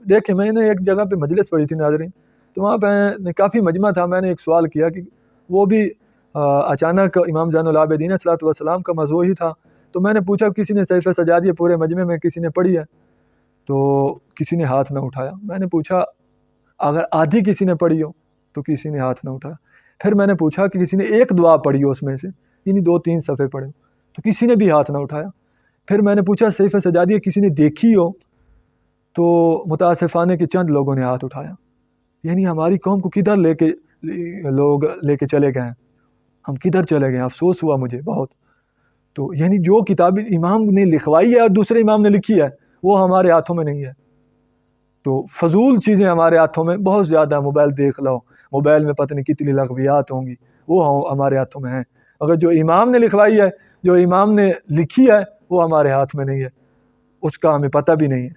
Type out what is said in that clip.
देखिए मैंने एक जगह पे मजलिस पढ़ी थी नाज़रीन, तो वहाँ पे काफ़ी मजमा था। मैंने एक सवाल किया कि वो भी अचानक इमाम ज़ैनुल आबिदीन अलैहिस्सलातु वस्सलाम का मौज़ू ही था। तो मैंने पूछा किसी ने सहीफ़े सजादिया पूरे मजमे में किसी ने पढ़ी है? तो किसी ने हाथ ना उठाया। मैंने पूछा अगर आधी किसी ने पढ़ी हो, तो किसी ने हाथ ना उठाया। फिर मैंने पूछा कि किसी ने एक दुआ पढ़ी हो उसमें से, यानी 2-3 सफ़े पढ़े हो, तो किसी ने भी हाथ ना उठाया। फिर मैंने पूछा सहीफ़े सजादिया किसी ने देखी हो, तो मुतासिफ़ाने कि चंद लोगों ने हाथ उठाया। यानी हमारी कौम को किधर लोग लेके चले गए हैं, हम किधर चले गए हैं, अफ़सोस हुआ मुझे बहुत। तो यानी जो किताब इमाम ने लिखवाई है और दूसरे इमाम ने लिखी है, वो हमारे हाथों में नहीं है। तो फ़ज़ूल चीज़ें हमारे हाथों में बहुत ज़्यादा, मोबाइल देख लो, मोबाइल में पता नहीं कितनी लग़वियात होंगी, वो हमारे हाथों में हैं। अगर जो इमाम ने लिखवाई है, जो इमाम ने लिखी है, वो हमारे हाथ में नहीं है, उसका हमें पता भी नहीं है।